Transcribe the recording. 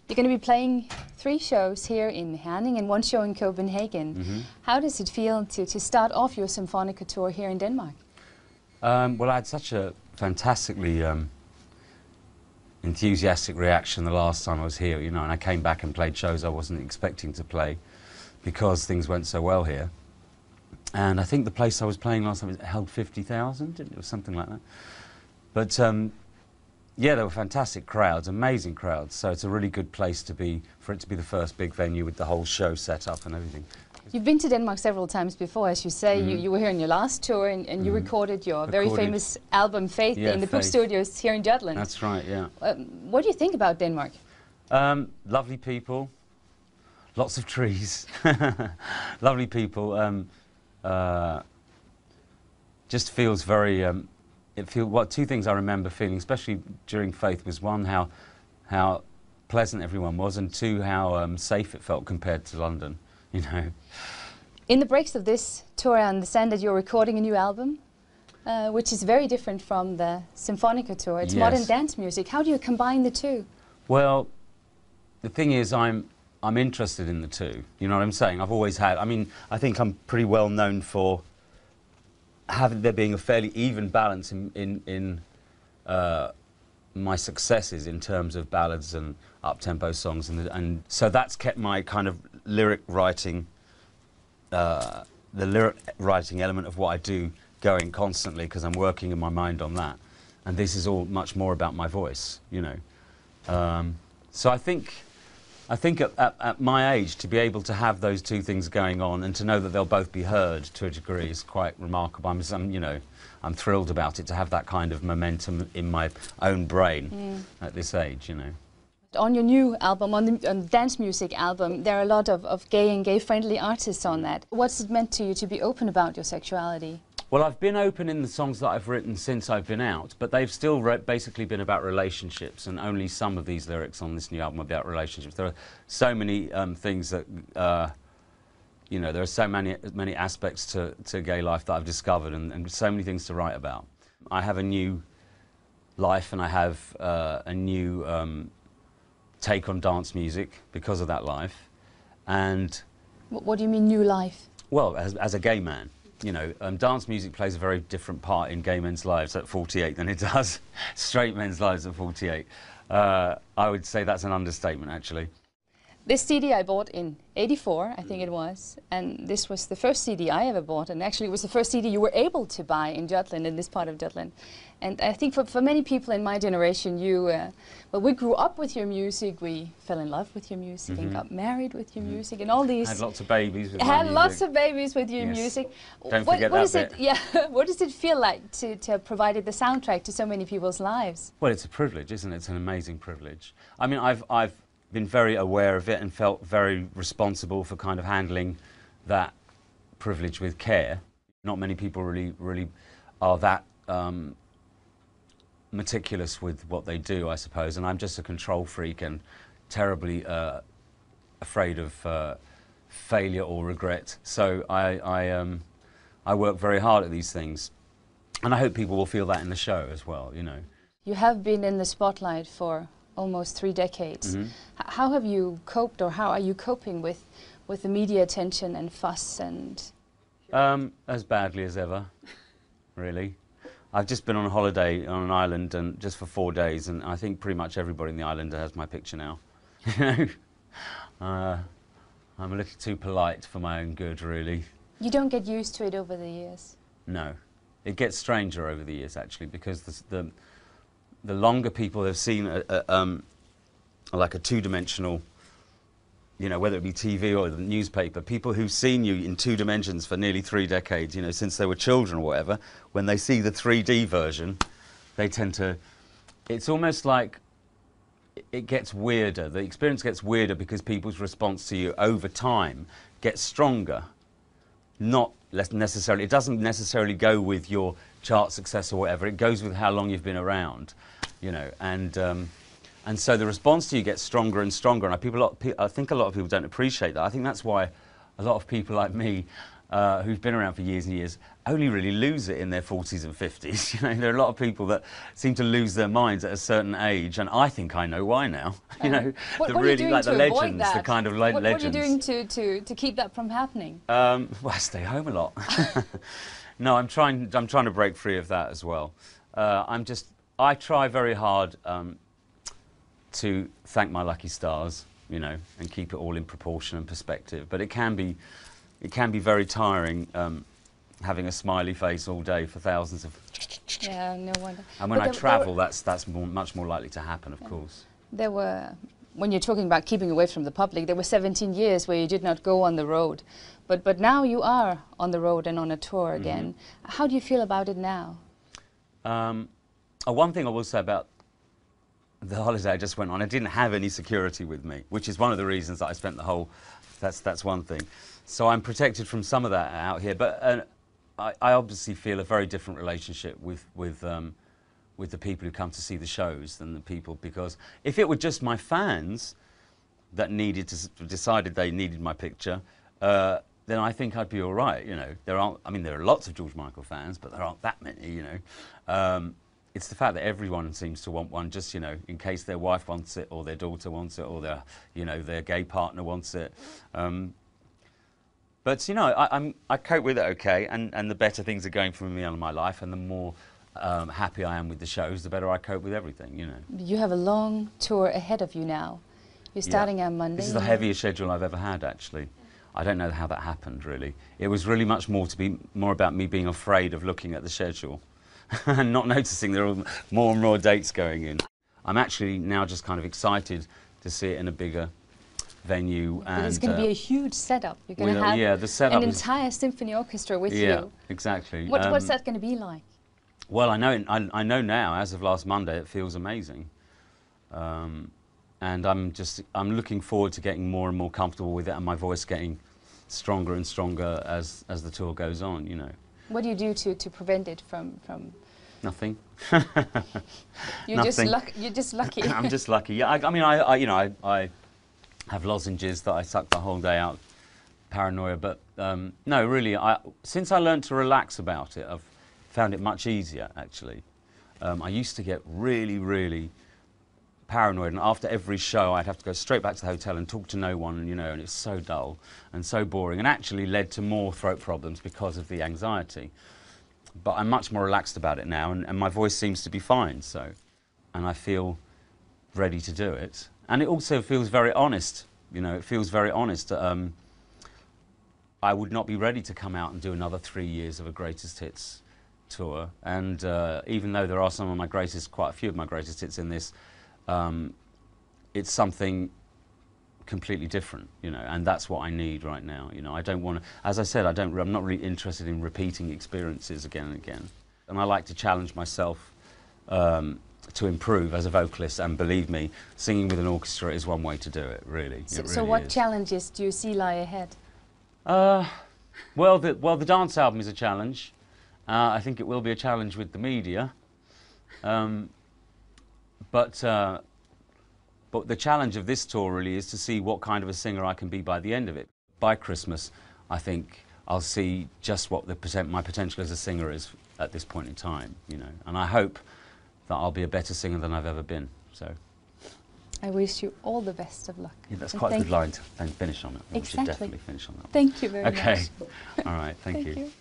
You're going to be playing 3 shows here in Herning and 1 show in Copenhagen. Mm-hmm. How does it feel to start off your Symfonica tour here in Denmark? Well, I had such a fantastically enthusiastic reaction the last time I was here, you know, and I came back and played shows I wasn't expecting to play because things went so well here. And I think the place I was playing last time held 50,000, it was something like that. But yeah, there were fantastic crowds, amazing crowds, so it's a really good place to be, for it to be the first big venue with the whole show set up and everything. You've been to Denmark several times before, as you say. Mm-hmm. You were here on your last tour and you recorded your very famous album, Faith, in the Book Studios here in Jutland. That's right, yeah. What do you think about Denmark? Lovely people, lots of trees, lovely people. Just feels very, well, 2 things I remember feeling, especially during Faith, was 1, how pleasant everyone was, and 2, how safe it felt compared to London, you know. In the breaks of this tour, I understand that you're recording a new album, which is very different from the Symfonica tour. It's modern dance music. How do you combine the 2? Well, the thing is, I'm interested in the 2. You know what I'm saying? I've always had. I mean, I think I'm pretty well known for there being a fairly even balance in my successes in terms of ballads and up-tempo songs, and so that's kept my kind of lyric writing, the lyric writing element of what I do going constantly, because I'm working in my mind on that, and this is all much more about my voice, you know. So I think at my age, to be able to have those 2 things going on and to know that they'll both be heard to a degree is quite remarkable. You know, I'm thrilled about it, to have that kind of momentum in my own brain at this age, you know. On your new album, on the dance music album, there are a lot of gay and gay-friendly artists on that. What's it meant to you to be open about your sexuality? Well, I've been open in the songs that I've written since I've been out, but they've still basically been about relationships, and only some of these lyrics on this new album are about relationships. There are so many things that, you know, there are so many aspects to gay life that I've discovered, and so many things to write about. I have a new life, and I have a new take on dance music because of that life. And what do you mean, new life? Well, as a gay man. You know, dance music plays a very different part in gay men's lives at 48 than it does straight men's lives at 48. I would say that's an understatement, actually. This CD I bought in '84, I think it was, and this was the first CD I ever bought, and actually it was the first CD you were able to buy in Jutland, in this part of Jutland. And I think for many people in my generation, well, we grew up with your music, we fell in love with your music and got married with your music, and all these... Had lots of babies with my music. Lots of babies with your music. Don't forget that bit. Yeah, what does it feel like to have provided the soundtrack to so many people's lives? Well, it's a privilege, isn't it? It's an amazing privilege. I mean, I've been very aware of it and felt very responsible for kind of handling that privilege with care. Not many people really are that meticulous with what they do, I suppose, and I'm just a control freak and terribly afraid of failure or regret. So I work very hard at these things, and I hope people will feel that in the show as well, you know. You have been in the spotlight for almost 3 decades. How have you coped, or how are you coping with the media attention and fuss and... As badly as ever, really. I've just been on a holiday on an island, and just for 4 days, and I think pretty much everybody in the island has my picture now. You know, I'm a little too polite for my own good, really. You don't get used to it over the years? No. It gets stranger over the years, actually, because the longer people have seen like a 2-dimensional, you know, whether it be TV or the newspaper, people who've seen you in 2 dimensions for nearly 3 decades, you know, since they were children or whatever, when they see the 3D version, they tend to... It's almost like it gets weirder. The experience gets weirder because people's response to you over time gets stronger. Not less necessarily... It doesn't necessarily go with your chart success or whatever. It goes with how long you've been around, you know, and so the response to you gets stronger and stronger, and I think a lot of people don't appreciate that. I think that's why a lot of people like me, who've been around for years and years, only really lose it in their 40s and 50s. You know, there are a lot of people that seem to lose their minds at a certain age, and I think I know why now. You know, what the are you really doing like to the avoid legends, that? the kind of What legends. are you doing to keep that from happening? Well, I stay home a lot. No, I'm trying to break free of that as well. I try very hard to thank my lucky stars, you know, and keep it all in proportion and perspective. But it can be very tiring having a smiley face all day for thousands of. Yeah, no wonder. And when I travel, that's much more likely to happen, of course. There were, when you're talking about keeping away from the public, there were 17 years where you did not go on the road. But now you are on the road and on a tour again. How do you feel about it now? One thing I will say about the holiday I just went on, I didn't have any security with me, which is one of the reasons that I spent the whole. That's one thing. So I'm protected from some of that out here, but I obviously feel a very different relationship with the people who come to see the shows than the people, because if it were just my fans that decided they needed my picture, then I think I'd be all right. You know, there are lots of George Michael fans, but there aren't that many. You know, it's the fact that everyone seems to want one, just, you know, in case their wife wants it, or their daughter wants it, or their gay partner wants it. But you know, I cope with it okay, and the better things are going for me in my life, and the more happy I am with the shows, the better I cope with everything. You know. You have a long tour ahead of you now. You're starting on Monday. This is the heaviest schedule I've ever had, actually. I don't know how that happened, really. It was really much more about me being afraid of looking at the schedule and not noticing there are more and more dates going in. I'm actually now just kind of excited to see it in a bigger venue. But it's going to be a huge setup. You're going to have an entire symphony orchestra with you. Yeah, exactly. What's that going to be like? Well, I know now, as of last Monday, it feels amazing. And I'm looking forward to getting more and more comfortable with it, and my voice getting stronger and stronger as the tour goes on, you know. What do you do to prevent it from... Nothing. You're Nothing. just lucky. I'm just lucky. Yeah, I mean, I have lozenges that I suck the whole day out, paranoia. But no, really, since I learned to relax about it, I've found it much easier, actually. I used to get really, really paranoid, and after every show I'd have to go straight back to the hotel and talk to no one, you know, and it's so dull and so boring, and actually led to more throat problems because of the anxiety. But I'm much more relaxed about it now, and my voice seems to be fine, so, and I feel ready to do it. And it also feels very honest, you know, it feels very honest. I would not be ready to come out and do another 3 years of a greatest hits tour, and even though there are quite a few of my greatest hits in this, it's something completely different, you know, and that's what I need right now. You know, I don't want to, as I said, I'm not really interested in repeating experiences again and again. And I like to challenge myself to improve as a vocalist, and believe me, singing with an orchestra is one way to do it, really. So what challenges do you see lie ahead? Well, the dance album is a challenge. I think it will be a challenge with the media. But the challenge of this tour really is to see what kind of a singer I can be by the end of it. By Christmas, I think I'll see just what my potential as a singer is at this point in time, you know. And I hope that I'll be a better singer than I've ever been. So I wish you all the best of luck. Yeah, that's quite a good line to finish on. Exactly. We should definitely finish on that. Thank you very much. Okay. All right. Thank you.